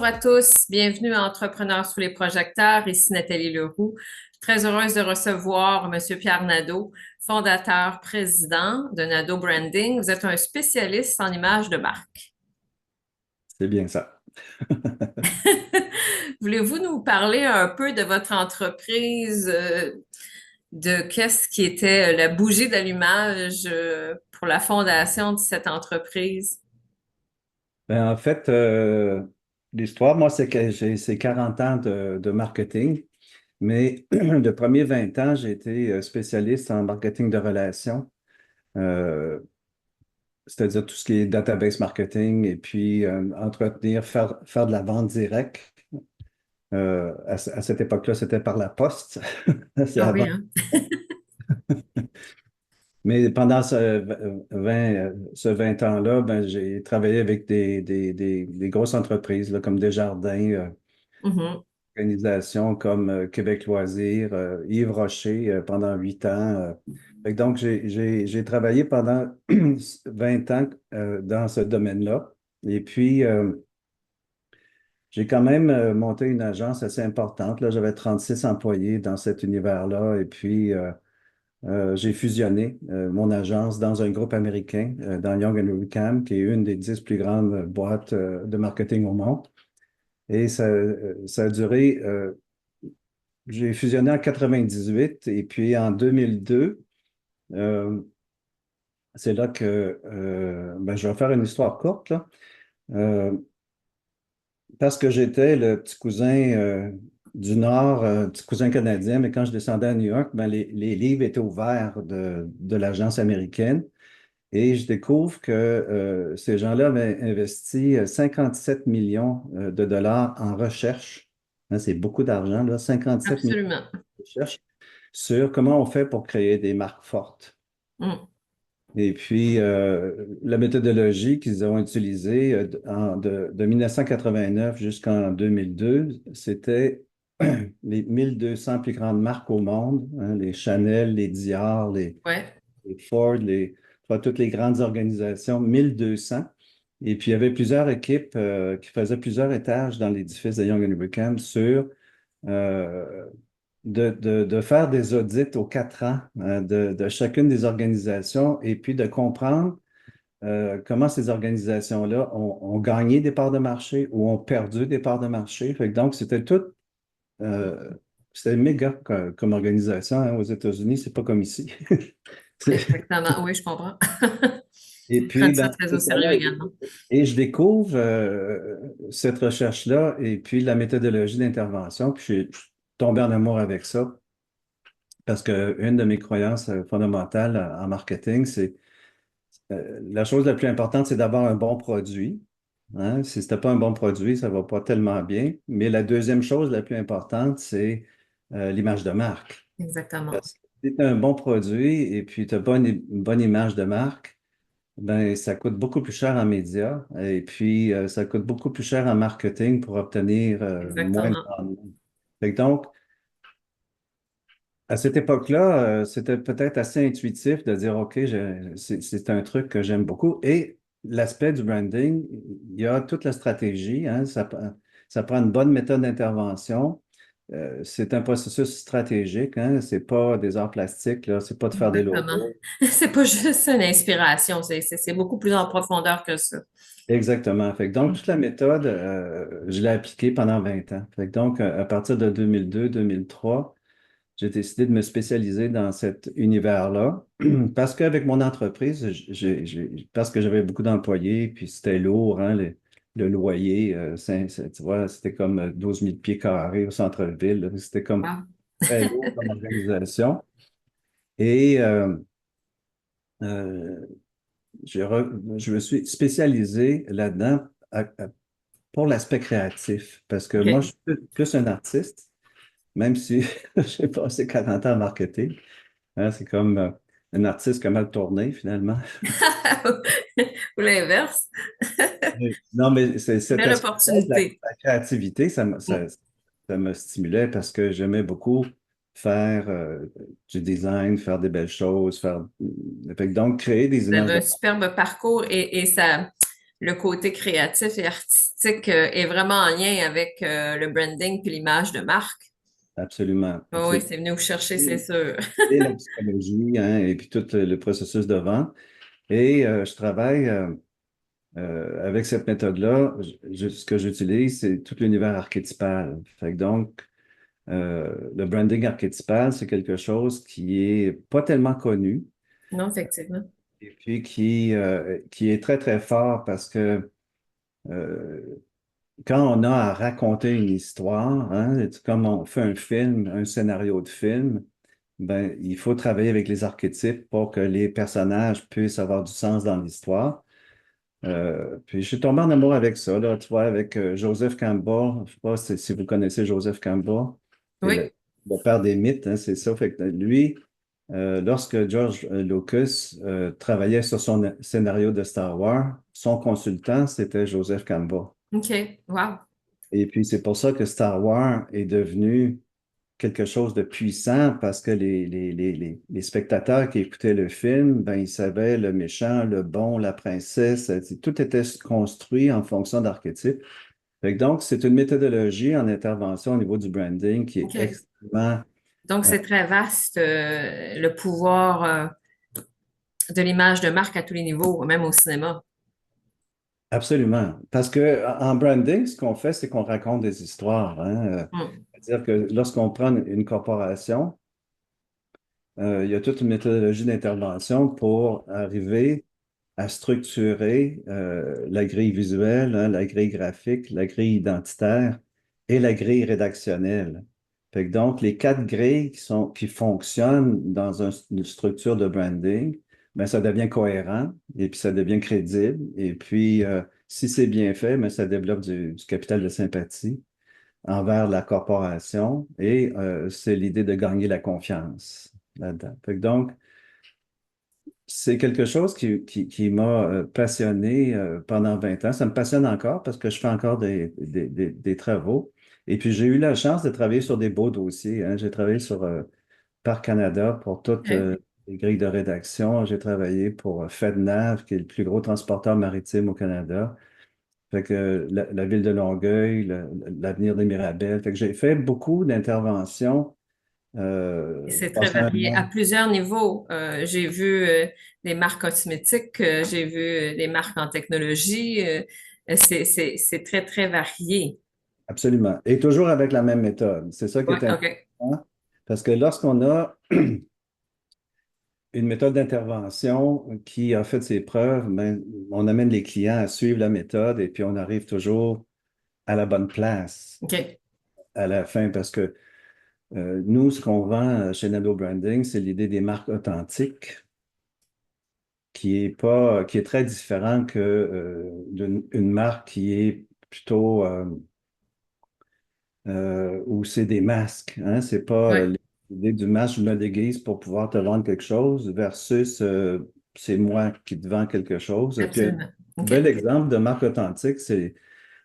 Bonjour à tous, bienvenue à Entrepreneurs sous les projecteurs. Ici Nathalie Leroux. Très heureuse de recevoir Monsieur Pierre Nadeau, fondateur, président de Nadeau Branding. Vous êtes un spécialiste en images de marque. C'est bien ça. Voulez-vous nous parler un peu de votre entreprise, de qu'est-ce qui était la bougie d'allumage pour la fondation de cette entreprise? En fait, l'histoire, moi, c'est 40 ans de marketing, mais le premier 20 ans, j'ai été spécialiste en marketing de relations, euh, c'est-à-dire tout ce qui est database marketing et puis entretenir, faire de la vente directe. À cette époque-là, c'était par la poste. C'est Ah avant. oui, hein? Mais pendant ce 20 ans-là, ben, j'ai travaillé avec des grosses entreprises là, comme Desjardins, Mhm. organisations comme Québec Loisirs, Yves Rocher pendant 8 ans. Donc, j'ai travaillé pendant 20 ans dans ce domaine-là. Et puis, j'ai quand même monté une agence assez importante. Là, j'avais 36 employés dans cet univers-là. Et puis, j'ai fusionné mon agence dans un groupe américain, dans Young Rickham, qui est une des 10 plus grandes boîtes de marketing au monde. Et ça a duré, j'ai fusionné en 98 et puis en 2002, euh, c'est là que, ben, je vais faire une histoire courte, là. Euh, parce que j'étais le petit cousin du Nord, petit cousin canadien, mais quand je descendais à New York, ben, les livres étaient ouverts de l'agence américaine. Et je découvre que ces gens-là avaient investi 57 millions de dollars en recherche. Hein, c'est beaucoup d'argent, là, 57 millions Absolument. de recherche sur comment on fait pour créer des marques fortes. Mm. Et puis, la méthodologie qu'ils ont utilisée de 1989 jusqu'en 2002, c'était les 1200 plus grandes marques au monde, hein, les Chanel, les Dior, Ouais. les Ford, enfin, toutes les grandes organisations, 1200. Et puis, il y avait plusieurs équipes qui faisaient plusieurs étages dans l'édifice de Young Rickham sur euh, de faire des audits aux 4 ans de chacune des organisations et puis de comprendre comment ces organisations-là ont gagné des parts de marché ou ont perdu des parts de marché. Donc, c'était tout, euh, c'était méga comme organisation, hein, aux États-Unis, c'est pas comme ici. C'est- Exactement. Oui, je comprends. Et Ils puis, prennent ça ben, très c'est au ça, sérieux là. également. Et je découvre cette recherche-là et puis la méthodologie d'intervention. Puis, je suis tombé en amour avec ça parce qu'une de mes croyances fondamentales en marketing, c'est la chose la plus importante, c'est d'avoir un bon produit. Hein. Si tu n'as pas un bon produit, ça ne va pas tellement bien. Mais la deuxième chose la plus importante, c'est l'image de marque. Exactement. Parce que si tu as un bon produit et puis tu n'as pas une bonne image de marque, ben, ça coûte beaucoup plus cher en médias et puis ça coûte beaucoup plus cher en marketing pour obtenir moins de Exactement. rendement. Donc, à cette époque-là, c'était peut-être assez intuitif de dire, OK, c'est un truc que j'aime beaucoup. Et l'aspect du branding, il y a toute la stratégie, hein, ça prend une bonne méthode d'intervention. C'est un processus stratégique, hein, c'est pas des arts plastiques, là, c'est pas de faire des Exactement. logos. C'est pas juste une inspiration, c'est beaucoup plus en profondeur que ça. Exactement. Donc, toute la méthode, je l'ai appliquée pendant 20 ans. Donc, à partir de 2002-2003, j'ai décidé de me spécialiser dans cet univers-là parce qu'avec mon entreprise, parce que j'avais beaucoup d'employés, puis c'était lourd, hein, le loyer, tu vois, c'était comme 12 000 pieds carrés au centre-ville. Là. C'était comme Wow. très lourd comme organisation. Et euh, je me suis spécialisé là-dedans pour l'aspect créatif parce que moi, je OK. suis plus un artiste, même si j'ai passé 40 ans en marketing. Hein, c'est comme un artiste qui a mal tourné, finalement. Ou l'inverse. Oui. Non, mais c'est cet Belle aspect-là de opportunité. la créativité, Mm. ça me stimulait parce que j'aimais beaucoup faire du design, faire des belles choses, donc créer des Vous images avez de... un superbe parcours et ça, le côté créatif et artistique est vraiment en lien avec le branding puis l'image de marque. Absolument, Oh oui, absolument. c'est venu vous chercher, c'est sûr. Et la psychologie, hein, et puis tout le processus de vente. Et je travaille avec cette méthode-là. Ce que j'utilise, c'est tout l'univers archétypal. Fait que donc, le branding archétypal, c'est quelque chose qui est pas tellement connu Non, effectivement. et puis qui est très, très fort parce que euh, quand on a à raconter une histoire, hein, comme on fait un film, un scénario de film, ben, il faut travailler avec les archétypes pour que les personnages puissent avoir du sens dans l'histoire. Puis je suis tombé en amour avec ça, là, tu vois, avec Joseph Campbell. Je ne sais pas si vous connaissez Joseph Campbell. C'est Oui, le père des mythes, hein, c'est ça. Fait que lui, lorsque George Lucas travaillait sur son scénario de Star Wars, son consultant, c'était Joseph Campbell. OK. Wow. Et puis c'est pour ça que Star Wars est devenu quelque chose de puissant parce que les spectateurs qui écoutaient le film, ben, ils savaient le méchant, le bon, la princesse, tout était construit en fonction d'archétypes. Fait que donc, c'est une méthodologie en intervention au niveau du branding qui est OK. extrêmement Donc, euh, c'est très vaste, le pouvoir de l'image de marque à tous les niveaux, même au cinéma. absolument. Parce que en branding, ce qu'on fait, c'est qu'on raconte des histoires, hein. Hmm. C'est-à-dire que lorsqu'on prend une corporation, il y a toute une méthodologie d'intervention pour arriver à structurer la grille visuelle, hein, la grille graphique, la grille identitaire et la grille rédactionnelle. Fait que donc, les quatre grilles qui fonctionnent dans une structure de branding, ben, ça devient cohérent et puis ça devient crédible. Et puis, si c'est bien fait, ben, ça développe du capital de sympathie envers la corporation et c'est l'idée de gagner la confiance là-dedans. Fait que donc, c'est quelque chose qui m'a passionné pendant 20 ans. Ça me passionne encore parce que je fais encore des travaux. Et puis, j'ai eu la chance de travailler sur des beaux dossiers, hein. J'ai travaillé sur Parc Canada pour toutes OK. les grilles de rédaction. J'ai travaillé pour FedNav, qui est le plus gros transporteur maritime au Canada. Fait que la ville de Longueuil, l'avenir des Mirabel. Fait que j'ai fait beaucoup d'interventions C'est très passé un varié à an. plusieurs niveaux. J'ai vu des marques cosmétiques, j'ai vu des marques en technologie. C'est très, très varié. Absolument. Et toujours avec la même méthode. C'est ça qui Oui, est OK. important. Parce que lorsqu'on a une méthode d'intervention qui a fait ses preuves, ben, on amène les clients à suivre la méthode et puis on arrive toujours à la bonne place OK. à la fin. Parce que nous, ce qu'on vend chez Nado Branding, c'est l'idée des marques authentiques qui est très différent que d'une une marque qui est plutôt où c'est des masques. Hein? C'est pas Oui, l'idée du masque, je me déguise pour pouvoir te vendre quelque chose versus c'est moi qui te vends quelque chose. Puis, un absolument. bel OK. exemple de marque authentique, c'est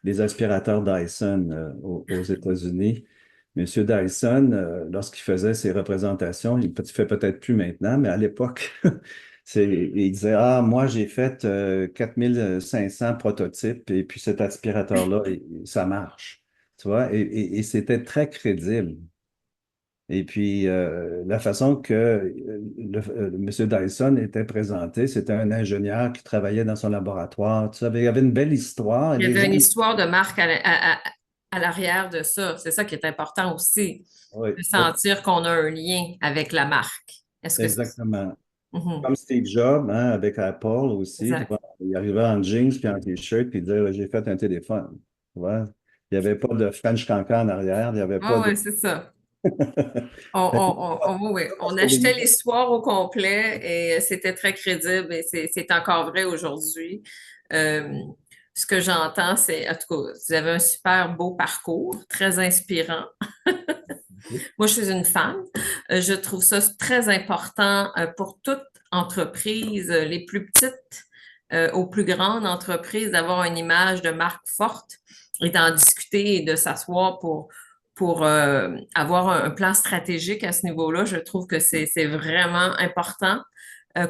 les aspirateurs Dyson aux États-Unis. Monsieur Dyson, lorsqu'il faisait ses représentations, il ne fait peut-être plus maintenant, mais à l'époque, il disait, ah, moi, j'ai fait 4500 prototypes et puis cet aspirateur-là, ça marche. Tu vois, et c'était très crédible. Et puis, la façon que M. Dyson était présenté, c'était un ingénieur qui travaillait dans son laboratoire. Tu savais, il y avait une belle histoire et Il y les avait gens. une histoire de marque à l'arrière de ça. C'est ça qui est important aussi, Oui, de sentir qu'on a un lien avec la marque. Est-ce que c'est... exactement. Mhm. Comme Steve Jobs, hein, avec Apple aussi, tu Exact. vois, il arrivait en jeans puis en t-shirt puis il disait, j'ai fait un téléphone. Tu vois, il n'y avait pas de French Cancan en arrière, il n'y avait pas Ah de. oui, c'est ça. Oui, on C'est achetait l'histoire au complet et c'était très crédible et c'est encore vrai aujourd'hui. Euh, Ce que j'entends, c'est, en tout cas, vous avez un super beau parcours, très inspirant. Moi, je suis une femme. Je trouve ça très important pour toute entreprise, les plus petites aux plus grandes entreprises, d'avoir une image de marque forte et d'en discuter et de s'asseoir pour avoir un plan stratégique à ce niveau-là. Je trouve que c'est vraiment important.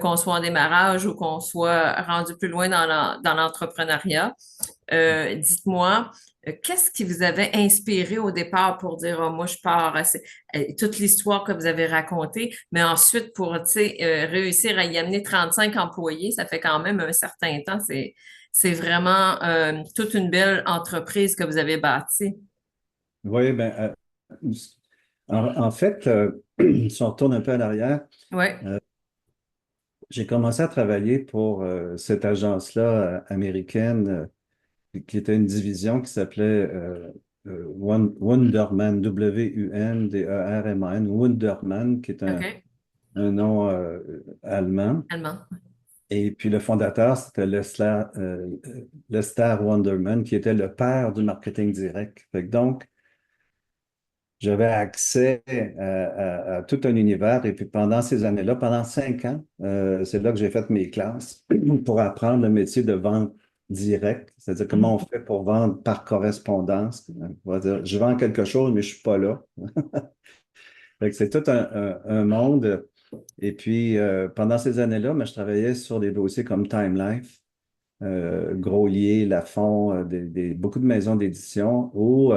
qu'on soit en démarrage ou qu'on soit rendu plus loin dans l'entrepreneuriat. Dites-moi, qu'est-ce qui vous avait inspiré au départ pour dire, oh, moi, je pars, toute l'histoire que vous avez racontée, mais ensuite pour, tu sais, réussir à y amener 35 employés, ça fait quand même un certain temps. C'est vraiment toute une belle entreprise que vous avez bâtie. Oui, ben, en fait, si on retourne un peu en arrière, Oui, euh, j'ai commencé à travailler pour cette agence-là américaine qui était une division qui s'appelait Wunderman, Wunderman, Wunderman, qui est OK. un nom allemand. Allemand. Et puis le fondateur, c'était Lester Wunderman, qui était le père du marketing direct. Fait que donc, j'avais accès à tout un univers. Et puis pendant ces années-là, pendant 5 ans, c'est là que j'ai fait mes classes pour apprendre le métier de vente directe, c'est-à-dire comment on fait pour vendre par correspondance. On va dire, je vends quelque chose, mais je ne suis pas là. Fait que c'est tout un monde. Et puis pendant ces années-là, je travaillais sur des dossiers comme Time Life, Grolier, Lafon, beaucoup de maisons d'édition où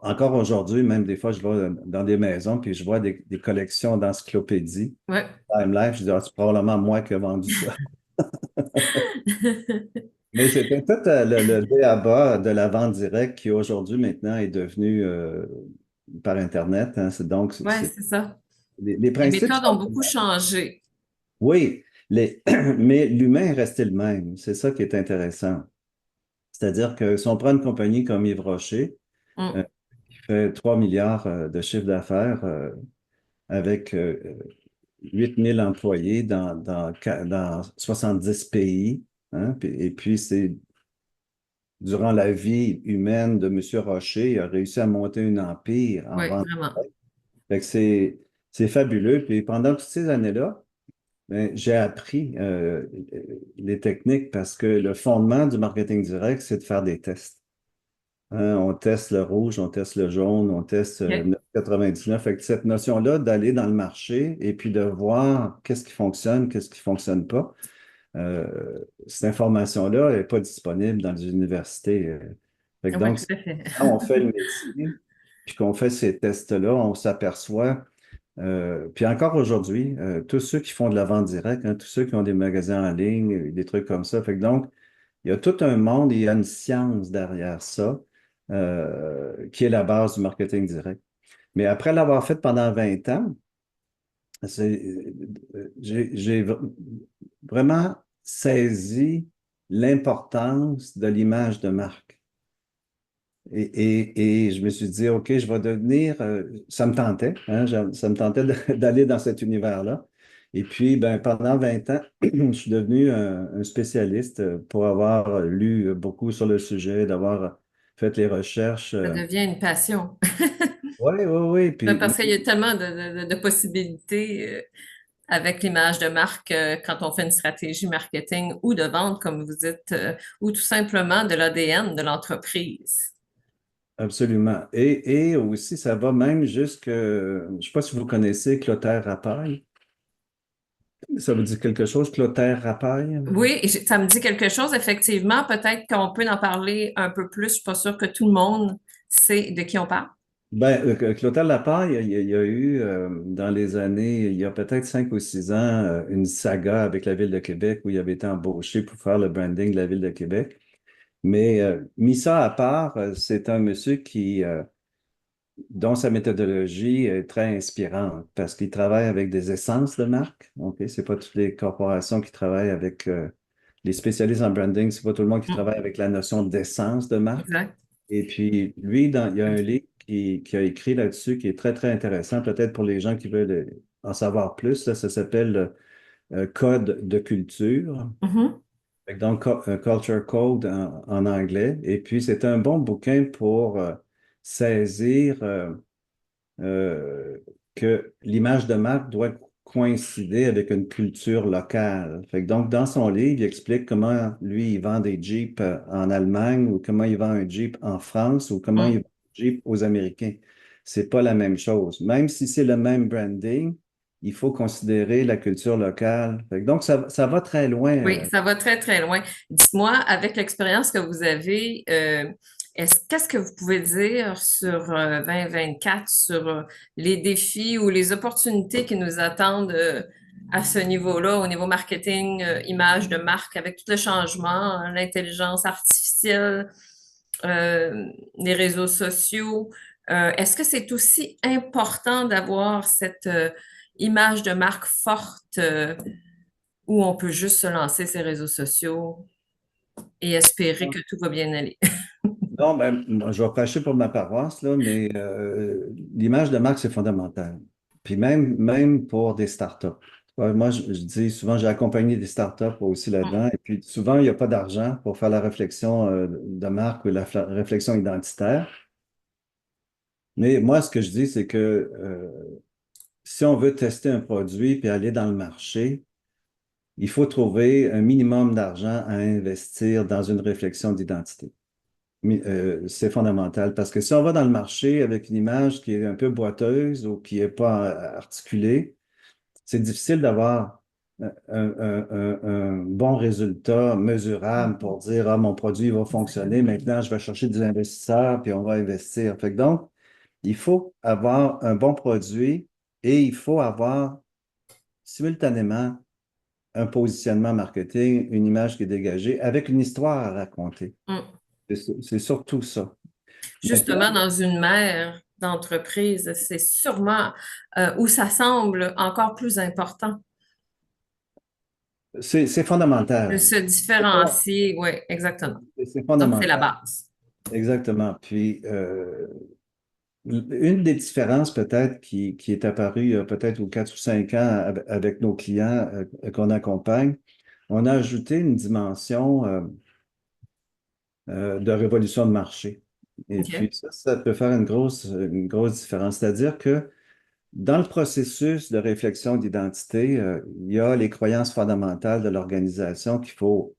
encore aujourd'hui, même des fois, je vais dans des maisons puis je vois des collections d'encyclopédies. Oui. Time Life, je dis, ah, c'est probablement moi qui ai vendu ça. Mais c'était tout le b.a.-ba de la vente directe qui aujourd'hui, maintenant, est devenu par Internet, hein. Donc, Oui, c'est ça. les Les principes méthodes ont sont... beaucoup changé. Oui, mais l'humain est resté le même. C'est ça qui est intéressant. C'est-à-dire que si on prend une compagnie comme Yves Rocher, Mm. qui fait 3 milliards de chiffre d'affaires avec 8 000 employés dans 70 pays, hein, et puis c'est durant la vie humaine de M. Rocher, il a réussi à monter un empire en Oui, vente. vraiment. Fait que c'est fabuleux. Puis pendant toutes ces années-là, ben, j'ai appris les techniques parce que le fondement du marketing direct, c'est de faire des tests. Hein, on teste le rouge, on teste le jaune, on teste OK. 9,99. Fait que cette notion-là d'aller dans le marché et puis de voir qu'est-ce qui fonctionne pas, cette information-là n'est pas disponible dans les universités. Fait que Oui, donc, tout à fait. quand on fait le métier, puis qu'on fait ces tests-là, on s'aperçoit, puis encore aujourd'hui, tous ceux qui font de la vente directe, hein, tous ceux qui ont des magasins en ligne, des trucs comme ça. Fait que donc, il y a tout un monde et il y a une science derrière ça, qui est la base du marketing direct. Mais après l'avoir fait pendant 20 ans, j'ai vraiment saisi l'importance de l'image de marque. Et je me suis dit, OK, je vais devenir, ça me tentait, hein, ça me tentait d'aller dans cet univers-là. Et puis, ben, pendant 20 ans, je suis devenu un spécialiste pour avoir lu beaucoup sur le sujet, d'avoir fait les recherches. Ça devient une passion. Oui, oui, oui. Ben, Puis, parce qu'il y a tellement de possibilités avec l'image de marque quand on fait une stratégie marketing ou de vente, comme vous dites, ou tout simplement de l'ADN de l'entreprise. absolument. Et aussi, ça va même jusque, je ne sais pas si vous connaissez Clotaire Rapaille. Ça vous dit quelque chose, Clotaire Rapaille? Oui, et ça me dit quelque chose, effectivement. Peut-être qu'on peut en parler un peu plus. Je suis pas sûre que tout le monde sait de qui on parle. Ben, Clotaire Lapaille, il y a eu dans les années, il y a peut-être 5 ou 6 ans, une saga avec la Ville de Québec où il avait été embauché pour faire le branding de la Ville de Québec. Mais mis ça à part, c'est un monsieur dont sa méthodologie est très inspirante parce qu'il travaille avec des essences de marque. OK? C'est pas toutes les corporations qui travaillent avec les spécialistes en branding, c'est pas tout le monde qui Mm, travaille avec la notion d'essence de marque. exact. Et puis, lui, il y a un livre qui a écrit là-dessus qui est très, très intéressant, peut-être pour les gens qui veulent en savoir plus. Là, ça s'appelle Code de culture. Mhm. Fait que donc, Culture Code en anglais. Et puis, c'est un bon bouquin pour saisir euh, que l'image de marque doit coïncider avec une culture locale. Fait que donc, dans son livre, il explique comment lui, il vend des Jeeps en Allemagne ou comment il vend un Jeep en France ou comment il Mm. vend un Jeep aux Américains. C'est pas la même chose. Même si c'est le même branding, il faut considérer la culture locale. Fait que donc, ça va très loin. Oui, ça va très, très loin. Dites-moi, avec l'expérience que vous avez, qu'est-ce que vous pouvez dire sur 2024, sur les défis ou les opportunités qui nous attendent à ce niveau-là, au niveau marketing, image de marque, avec tout le changement, l'intelligence artificielle, les réseaux sociaux. Est-ce que c'est aussi important d'avoir cette image de marque forte où on peut juste se lancer ces réseaux sociaux et espérer que tout va bien aller? Non, ben, moi, je vais prêcher pour ma paroisse, là, mais l'image de marque, c'est fondamental. Puis même pour des startups. Ouais, moi, je dis souvent, j'ai accompagné des startups aussi là-dedans. Et puis souvent, il n'y a pas d'argent pour faire la réflexion de marque ou réflexion identitaire. Mais moi, ce que je dis, c'est que si on veut tester un produit puis aller dans le marché, il faut trouver un minimum d'argent à investir dans une réflexion d'identité. C'est fondamental parce que si on va dans le marché avec une image qui est un peu boiteuse ou qui n'est pas articulée, c'est difficile d'avoir un bon résultat mesurable pour dire, ah, mon produit va fonctionner, maintenant je vais chercher des investisseurs puis on va investir. Fait que donc, il faut avoir un bon produit et il faut avoir simultanément un positionnement marketing, une image qui est dégagée avec une histoire à raconter. Mm. C'est surtout ça. Justement, Maintenant, dans une mère d'entreprise, c'est sûrement où ça semble encore plus important c'est de fondamental. se différencier. Oui, exactement. C'est Donc, c'est la fondamental. base. Exactement. Puis, une des différences peut-être qui est apparue il y a peut-être ou 4 ou 5 ans avec nos clients qu'on accompagne, on a ajouté une dimension de révolution de marché. Et puis, OK. ça peut faire une grosse différence. C'est-à-dire que dans le processus de réflexion d'identité, il y a les croyances fondamentales de l'organisation qu'il faut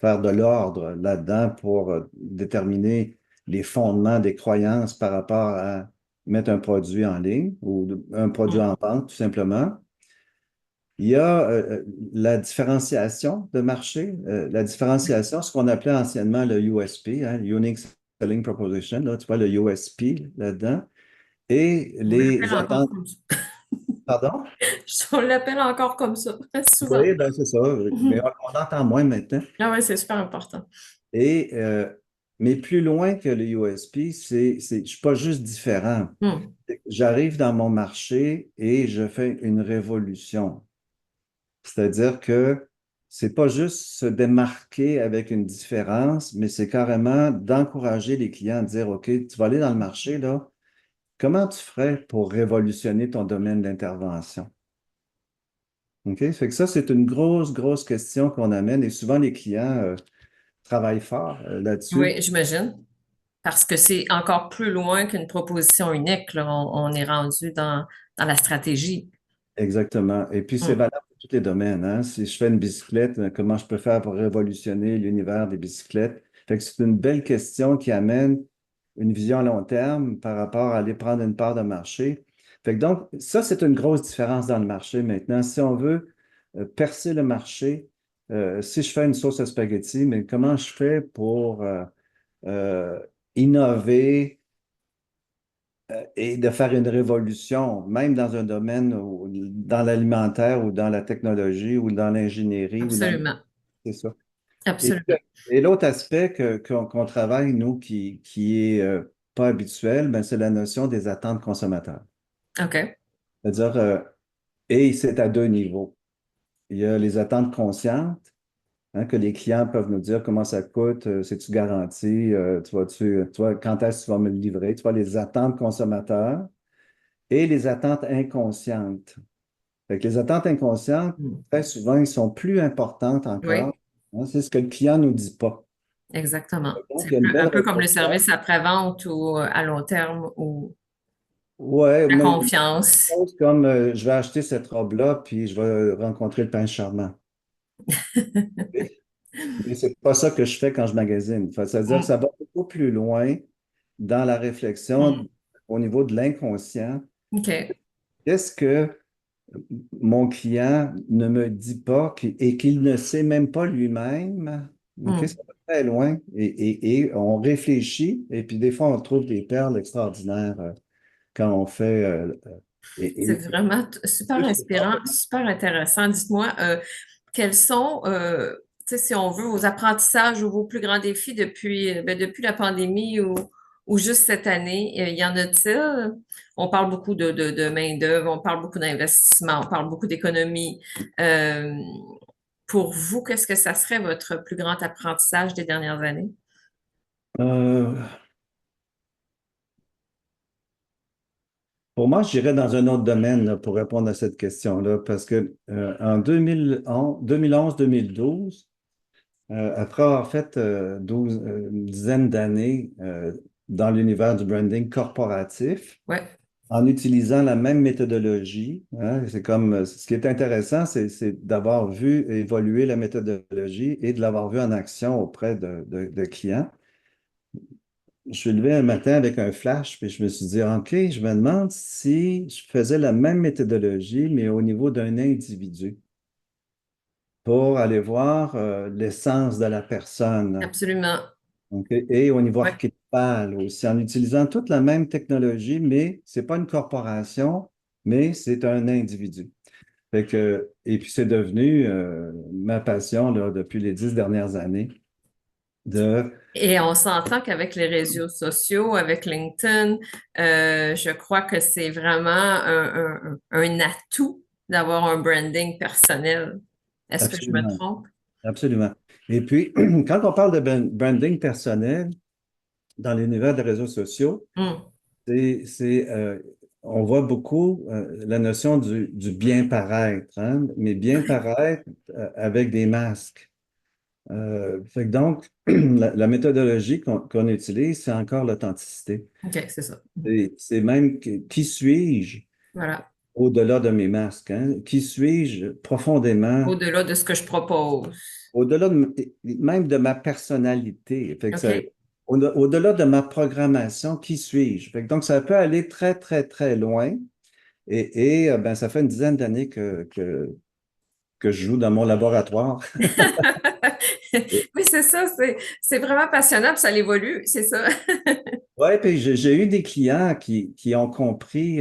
faire de l'ordre là-dedans pour déterminer les fondements des croyances par rapport à mettre un produit en ligne ou un produit Mm. en vente, tout simplement. Il y a la différenciation de marché, la différenciation, ce qu'on appelait anciennement le USP, hein, Unique Selling Proposition, là, tu vois le USP là-dedans, et On l'appelle les encore attentes. comme ça. Pardon? On l'appelle encore comme ça, souvent. Oui, ben c'est ça, mais on entend moins maintenant. Ah ouais, c'est super important. Et, mais plus loin que le USP, je ne suis pas juste différent. Mm. J'arrive dans mon marché et je fais une révolution. C'est-à-dire que c'est pas juste se démarquer avec une différence, mais c'est carrément d'encourager les clients à dire, OK, tu vas aller dans le marché, là, comment tu ferais pour révolutionner ton domaine d'intervention? OK? Fait que ça, c'est une grosse, grosse question qu'on amène et souvent les clients travaillent fort là-dessus. Oui, j'imagine. Parce que c'est encore plus loin qu'une proposition unique, là. On est rendu dans la stratégie. Exactement. Et puis, c'est Mm. valable pour tous les domaines, hein. Si je fais une bicyclette, comment je peux faire pour révolutionner l'univers des bicyclettes? Fait que c'est une belle question qui amène une vision à long terme par rapport à aller prendre une part de marché. Fait que donc, ça, c'est une grosse différence dans le marché maintenant. Si on veut percer le marché, si je fais une sauce à spaghetti, mais comment je fais pour euh, innover? Et de faire une révolution, même dans un domaine, dans l'alimentaire ou dans la technologie ou dans l'ingénierie ou dans... Absolument. C'est ça. Et, Absolument. et l'autre aspect qu'on travaille, nous, qui est pas habituel, ben, c'est la notion des attentes consommateurs. OK. C'est-à-dire, et c'est à deux niveaux. Il y a les attentes conscientes, hein, que les clients peuvent nous dire comment ça coûte, c'est-tu garanti, tu vois, quand est-ce que tu vas me le livrer, tu vois, les attentes consommateurs. Et les attentes inconscientes. Fait que les attentes inconscientes, Mm. très souvent, ils sont plus importantes encore. Oui, Hein, c'est ce que le client ne nous dit pas. exactement. Donc, C'est il y a une belle un peu comme le réflexion. service après-vente ou à long terme ou Ouais, la mais confiance. chose comme je vais acheter cette robe-là, puis je vais rencontrer le prince charmant. Mais c'est pas ça que je fais quand je magasine. C'est-à-dire que ça Mm. va beaucoup plus loin dans la Mm. réflexion au niveau de l'inconscient. OK. Qu'est-ce que mon client ne me dit pas et qu'il ne sait même pas lui-même. OK, Hmm. ça va très loin. Et on réfléchit, et puis des fois, on trouve des perles extraordinaires quand on fait. C'est Et vraiment super plus que ça, inspirant, super intéressant. Dites-moi, quels sont, tu sais, si on veut, vos apprentissages ou vos plus grands défis depuis, depuis la pandémie ou juste cette année? Y en a-t-il? On parle beaucoup de main-d'œuvre, on parle beaucoup d'investissement, on parle beaucoup d'économie. Euh, pour vous, qu'est-ce que ça serait votre plus grand apprentissage des dernières années? euh, pour moi, j'irais dans un autre domaine là, pour répondre à cette question-là, parce que en 2011-2012, après avoir fait une dizaine d'années dans l'univers du branding corporatif, Ouais, en utilisant la même méthodologie, hein, c'est comme, ce qui est intéressant, c'est d'avoir vu évoluer la méthodologie et de l'avoir vu en action auprès de clients. Je suis levé un matin avec un flash, puis je me suis dit, OK, je me demande si je faisais la même méthodologie, mais au niveau d'un individu, pour aller voir l'essence de la personne. absolument. OK? Et au niveau Ouais. archétypal aussi, en utilisant toute la même technologie, mais ce n'est pas une corporation, mais c'est un individu. Fait que, et puis c'est devenu ma passion là, depuis les 10 dernières années de Et on s'entend qu'avec les réseaux sociaux, avec LinkedIn, je crois que c'est vraiment un atout d'avoir un branding personnel. Est-ce que je me absolument, trompe? absolument. Et puis, quand on parle de branding personnel dans l'univers des réseaux sociaux, Hmm. on voit beaucoup la notion du bien paraître, hein, mais bien paraître avec des masques. Fait que donc, la méthodologie qu'on utilise, c'est encore l'authenticité. OK, c'est ça. C'est même qui suis-je Voilà. au-delà de mes masques, hein? Qui suis-je profondément, Au-delà de ce que je propose. au-delà même de ma personnalité. Fait que OK? au-delà de ma programmation, qui suis-je? Fait que donc, ça peut aller très, très, très loin. Ben, ça fait une dizaine d'années que je joue dans mon laboratoire. Oui, c'est ça. C'est vraiment passionnant, puis ça évolue, c'est ça. Oui, puis j'ai eu des clients qui ont compris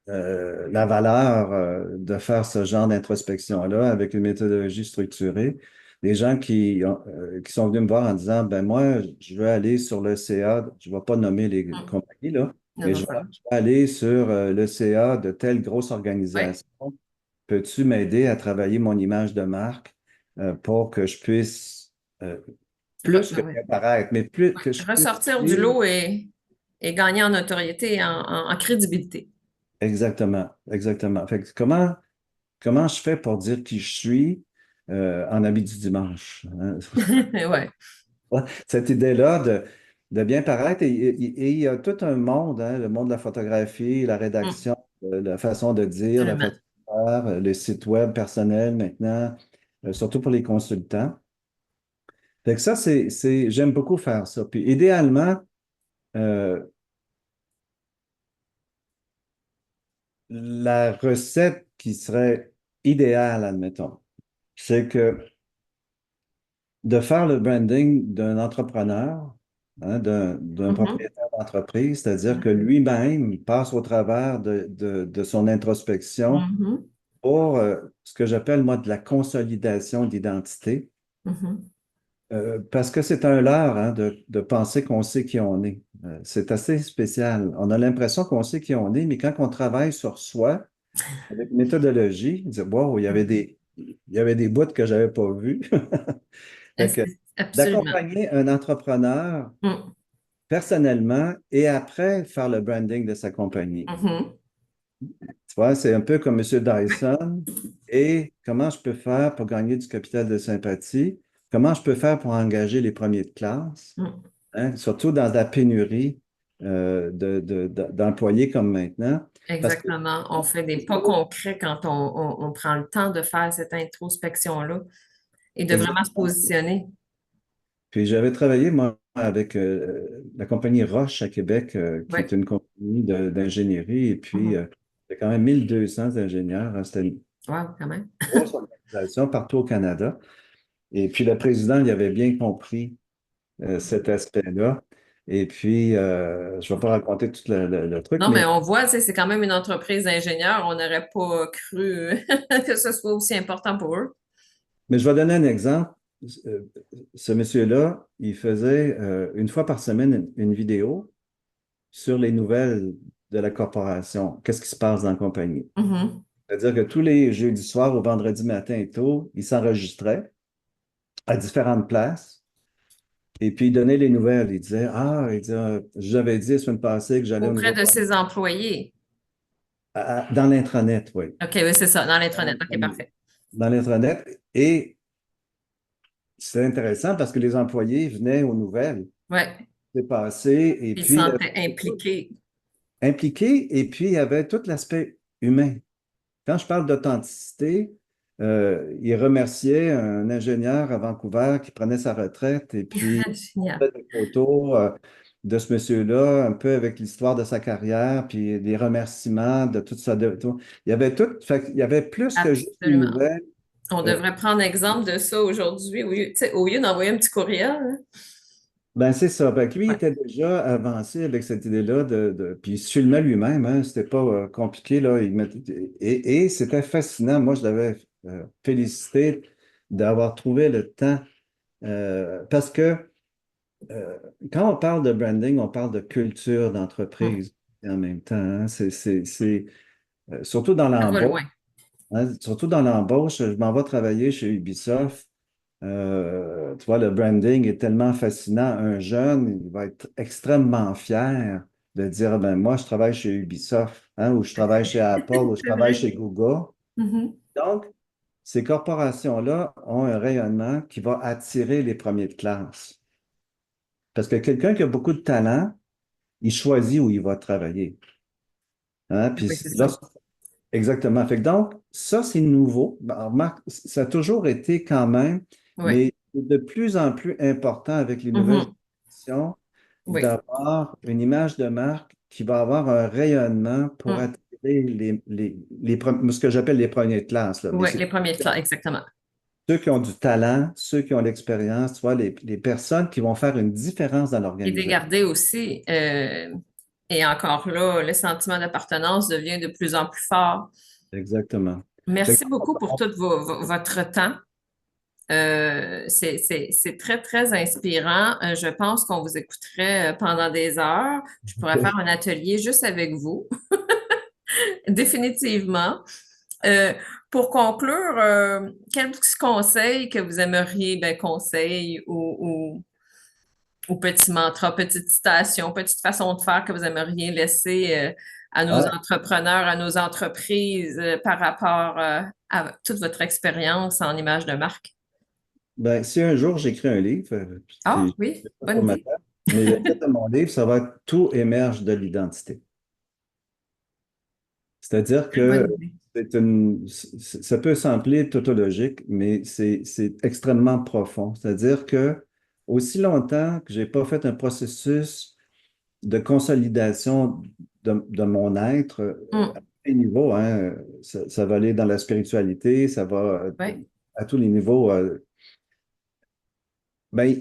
la valeur de faire ce genre d'introspection-là avec une méthodologie structurée. Des gens qui sont venus me voir en disant, ben moi, je veux aller sur le CA, je ne vais pas nommer les Hmm. compagnies, là, Non, mais non, je ça vais, va. je vais aller sur le CA de telle grosse Oui. organisation. Peux-tu m'aider à travailler mon image de marque pour que je puisse, euh, plus que Ouais. bien paraître, mais plus que je puisse Ressortir du suivre. lot et gagner en notoriété et en crédibilité. Exactement, exactement. Fait que comment je fais pour dire qui je suis en habit du dimanche, hein? Ouais. Cette idée-là de bien paraître, et il y a tout un monde, hein, le monde de la photographie, la Hmm. rédaction, la façon de dire, la façon Absolument. de faire, le site web personnel maintenant, surtout pour les consultants. Fait que ça, j'aime beaucoup faire ça. Puis idéalement, euh, la recette qui serait idéale, admettons, c'est que de faire le branding d'un entrepreneur, hein, d'un Mhm. propriétaire d'entreprise, c'est-à-dire que Mhm. lui-même passe au travers de son introspection Mhm. pour ce que j'appelle, moi, de la consolidation d'identité, Mhm. parce que c'est un leurre, hein, de penser qu'on sait qui on est. C'est assez spécial. On a l'impression qu'on sait qui on est, mais quand on travaille sur soi, avec une méthodologie, dire, wow, il y avait des bouts que j'avais pas vus. Fait que Absolument. d'accompagner un entrepreneur Mm. personnellement et après faire le branding de sa compagnie. Mhm. Tu vois, c'est un peu comme M. Ouais. Dyson. Et comment je peux faire pour gagner du capital de sympathie? Comment je peux faire pour engager les premiers de classe? Mm. Hein, surtout dans la pénurie d'employés comme maintenant. Parce que Exactement. On fait des pas concrets quand on prend le temps de faire cette introspection-là et de vraiment se exactement. positionner. Puis j'avais travaillé, moi, avec la compagnie Roche à Québec, qui est Oui. une compagnie d'ingénierie. Et puis, C'est quand même 1200 ingénieurs, hein. C'était une Wow, quand même. grosse organisation partout au Canada. Et puis le président, il avait bien compris cet aspect-là. Et puis, je ne vais pas raconter tout le truc, Non, mais mais, on voit, tu sais, c'est quand même une entreprise d'ingénieurs. On n'aurait pas cru que ce soit aussi important pour eux. mais je vais donner un exemple. Euh, Ce monsieur-là, il faisait une fois par semaine une vidéo sur les nouvelles de la corporation. Qu'est-ce qui se passe dans la compagnie? Mhm. C'est-à-dire que tous les jeudis soirs ou vendredi matin et tôt, il s'enregistrait à différentes places et puis il donnait les nouvelles. Il disait, ah, il dit, j'avais dit la semaine passée que j'allais au Auprès nouveau de ses employés. dans l'intranet, oui. OK, oui, c'est ça, dans Dans l'intranet. OK, l'intranet. parfait. Dans l'intranet. Et c'est intéressant parce que les employés venaient aux nouvelles, Ouais. c'est passé, et Ils se puis sentaient impliqués. impliqués, et puis il y avait tout l'aspect humain. Quand je parle d'authenticité, il remerciait un ingénieur à Vancouver qui prenait sa retraite et puis Génial. fait des photos de ce monsieur-là, un peu avec l'histoire de sa carrière, puis des remerciements de tout ça. Il y avait tout, fait qu'il y avait plus que juste une Absolument. nouvelle. On euh, devrait prendre exemple de ça aujourd'hui. Tu sais, au lieu d'envoyer un petit courriel, hein. Ben, c'est ça. Ben, lui, il Ouais. était déjà avancé avec cette idée-là puis il se filmait lui-même, hein, c'était pas compliqué, là. Et c'était fascinant. Moi, je l'avais félicité d'avoir trouvé le temps. Parce que euh, quand on parle de branding, on parle de culture Hmm. d'entreprise en même temps, hein. Surtout dans Ça va l'embauche, loin. hein, surtout dans l'embauche, je m'en vais travailler chez Ubisoft. Tu vois, le branding est tellement fascinant. Un jeune, il va être extrêmement fier de dire, ben, moi, je travaille chez Ubisoft, hein, ou je travaille chez Apple, ou je C'est travaille vrai. chez Google. Mhm. Donc, ces corporations-là ont un rayonnement qui va attirer les premiers de classe. Parce que quelqu'un qui a beaucoup de talent, il choisit où il va travailler. Hein. Puis Oui, c'est là, ça. exactement. Fait que donc, ça, c'est nouveau. Ben, remarque, ça a toujours été quand même, Oui. mais c'est de plus en plus important avec les nouvelles Mhm. générations Oui. d'avoir une image de marque qui va avoir un rayonnement pour Mm. attirer ce que j'appelle les premiers de classe, là. Mais Oui, c'est les premiers clans, exactement. ceux qui ont du talent, ceux qui ont l'expérience, tu vois, les personnes qui vont faire une différence dans Et de l'organisation. garder aussi, et encore là, le sentiment d'appartenance devient de plus en plus fort. Exactement. Fait que, Merci beaucoup pour tout votre temps. C'est très, très inspirant. Je pense qu'on vous écouterait pendant des heures. Je pourrais faire un atelier juste avec vous, définitivement. Euh, pour conclure, quel petit conseil que vous aimeriez, ben, conseil ou petit mantra, petite citation, petite façon de faire que vous aimeriez laisser à nos ah, entrepreneurs, à nos entreprises par rapport à toute votre expérience en image de marque? ben, si un jour j'écris un livre, Ah puis oui, je sais pas trop bonne idée. maintenant, mais le titre de mon livre, ça va être Tout émerge de l'identité. C'est-à-dire Très bonne que idée. ça peut sembler tautologique, mais c'est extrêmement profond. C'est-à-dire que aussi longtemps que j'ai pas fait un processus de consolidation de mon être à Hum, tous les niveaux, hein, ça va aller dans la spiritualité, ça va ouais, à tous les niveaux. Ben,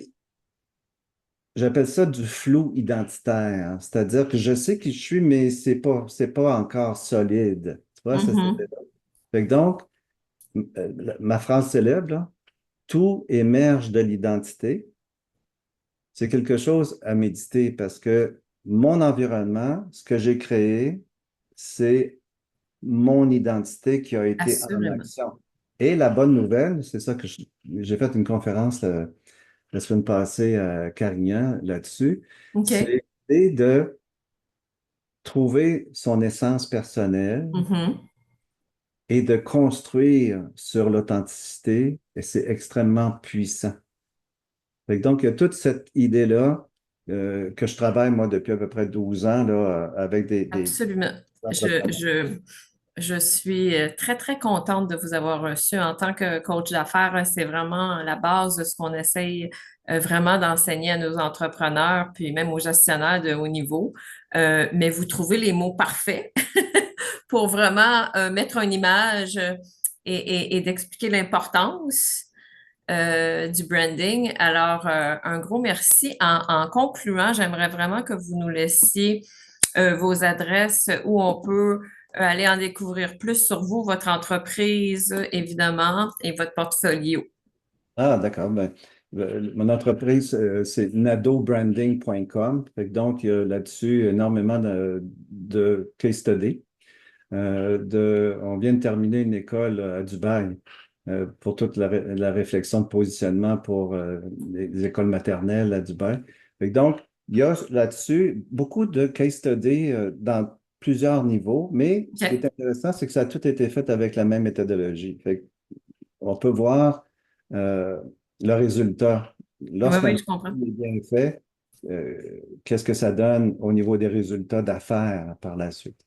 j'appelle ça du flou identitaire. C'est-à-dire que je sais qui je suis, mais c'est pas encore solide. Tu vois, ça, mhm, fait que donc, ma phrase célèbre, là, tout émerge de l'identité. C'est quelque chose à méditer parce que mon environnement, ce que j'ai créé, c'est mon identité qui a été en assurément. action. Et la bonne nouvelle, c'est ça que j'ai fait une conférence la semaine passée à Carignan là-dessus, OK. c'est de trouver son essence personnelle Mhm. et de construire sur l'authenticité, et c'est extrêmement puissant. Fait que donc, il y a toute cette idée-là que je travaille, moi, depuis à peu près 12 ans, là, avec des Absolument. Je, entrepreneurs. je, je suis très, très contente de vous avoir reçu en tant que coach d'affaires. C'est vraiment la base de ce qu'on essaye vraiment d'enseigner à nos entrepreneurs, puis même aux gestionnaires de haut niveau. Mais vous trouvez les mots parfaits pour vraiment mettre une image et d'expliquer l'importance du branding. Alors, un gros merci. En concluant, j'aimerais vraiment que vous nous laissiez vos adresses où on peut aller en découvrir plus sur vous, votre entreprise, évidemment, et votre portfolio. Ah, d'accord. Ben, mon entreprise, c'est nadobranding.com. Donc, il y a là-dessus énormément de case studies. On vient de terminer une école à Dubaï pour toute la réflexion de positionnement pour les écoles maternelles à Dubaï. Donc, il y a là-dessus beaucoup de case studies dans plusieurs niveaux, mais ce qui OK. est intéressant, c'est que ça a tout été fait avec la même méthodologie. On peut voir euh, le résultat. Oui, Lorsqu'un oui, je comprends. produit est bien fait, qu'est-ce que ça donne au niveau des résultats d'affaires par la suite?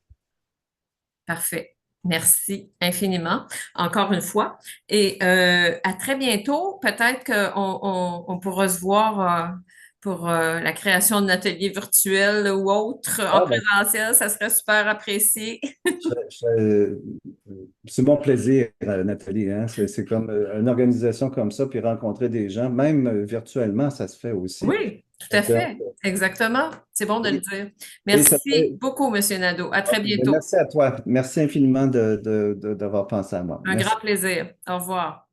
Parfait. Merci infiniment, encore une fois. Et à très bientôt. Peut-être qu'on pourra se voir pour la création d'un atelier virtuel ou autre en Ah, ben, présentiel. Ça serait super apprécié. c'est mon plaisir, Nathalie, hein. C'est comme une organisation comme ça, puis rencontrer des gens, même virtuellement, ça se fait aussi. Oui, tout Fait à que, fait. Exactement. C'est bon de le dire. et ça Merci fait, beaucoup, Monsieur Nadeau. À très OK, ben bientôt. merci à toi. Merci infiniment d'avoir pensé à moi. Un Merci. grand plaisir. Au revoir.